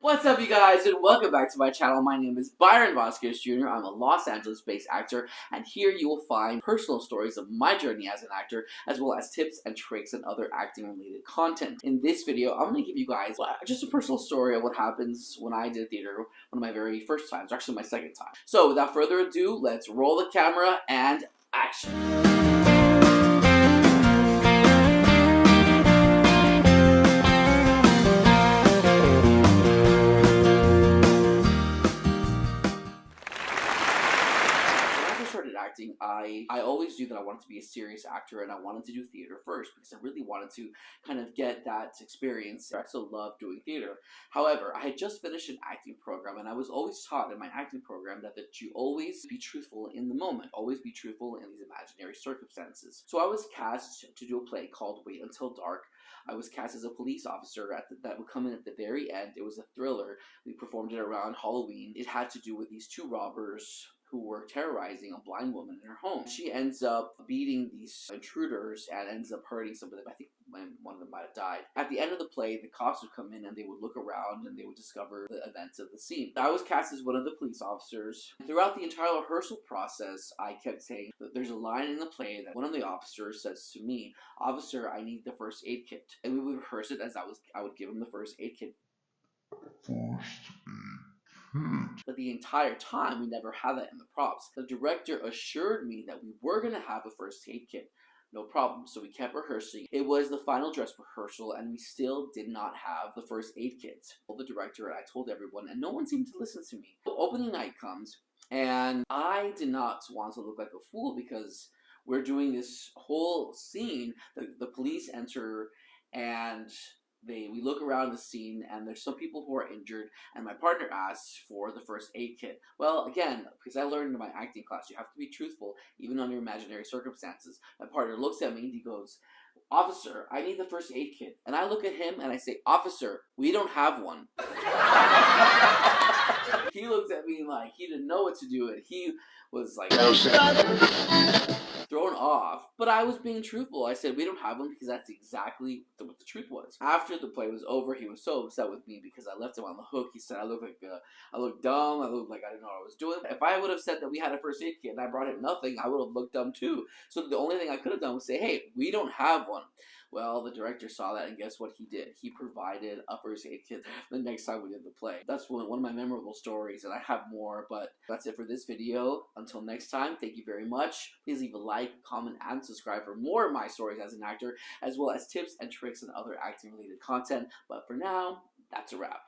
What's up, you guys, and welcome back to my channel. My name is Byron Vasquez Jr. I'm a Los Angeles-based actor, and here you will find personal stories of my journey as an actor, as well as tips and tricks and other acting-related content. In this video, I'm going to give you guys just a personal story of what happens when I did theater one of my very first times, actually my second time. So, without further ado, let's roll the camera and action. Acting, I always knew that I wanted to be a serious actor, and I wanted to do theater first because I really wanted to kind of get that experience. I still love doing theater. However, I had just finished an acting program, and I was always taught in my acting program that you always be truthful in the moment, always be truthful in these imaginary circumstances. So I was cast to do a play called Wait Until Dark. I was cast as a police officer that would come in at the very end. It was a thriller. We performed it around Halloween. It had to do with these two robbers who were terrorizing a blind woman in her home. She ends up beating these intruders and ends up hurting some of them. I think one of them might have died. At the end of the play, the cops would come in and they would look around and they would discover the events of the scene. I was cast as one of the police officers. Throughout the entire rehearsal process, I kept saying that there's a line in the play that one of the officers says to me, "Officer, I need the first aid kit." And we would rehearse it as I would give him the first aid kit. But the entire time, we never had that in the props. The director assured me that we were going to have a first aid kit. No problem. So we kept rehearsing. It was the final dress rehearsal, and we still did not have the first aid kit. I told the director, and I told everyone, and no one seemed to listen to me. The opening night comes, and I did not want to look like a fool because we're doing this whole scene. The police enter, and we look around the scene, and there's some people who are injured, and my partner asks for the first aid kit. Well, again, because I learned in my acting class, you have to be truthful, even under imaginary circumstances. My partner looks at me, and he goes, "Officer, I need the first aid kit." And I look at him, and I say, "Officer, we don't have one." He looks at me like he didn't know what to do, and he was like thrown off, but I was being truthful. I said, "We don't have one," because that's exactly what the truth was. After the play was over, he was so upset with me because I left him on the hook. He said I looked dumb, I looked like I didn't know what I was doing. If I would have said that we had a first aid kit and I brought him nothing, I would have looked dumb too. So the only thing I could have done was say, "Hey, we don't have one." Well, the director saw that, and guess what he did? He provided a first aid kit the next time we did the play. That's one of my memorable stories, and I have more, but that's it for this video. Until next time, thank you very much. Please leave a like, comment, and subscribe for more of my stories as an actor, as well as tips and tricks and other acting-related content. But for now, that's a wrap.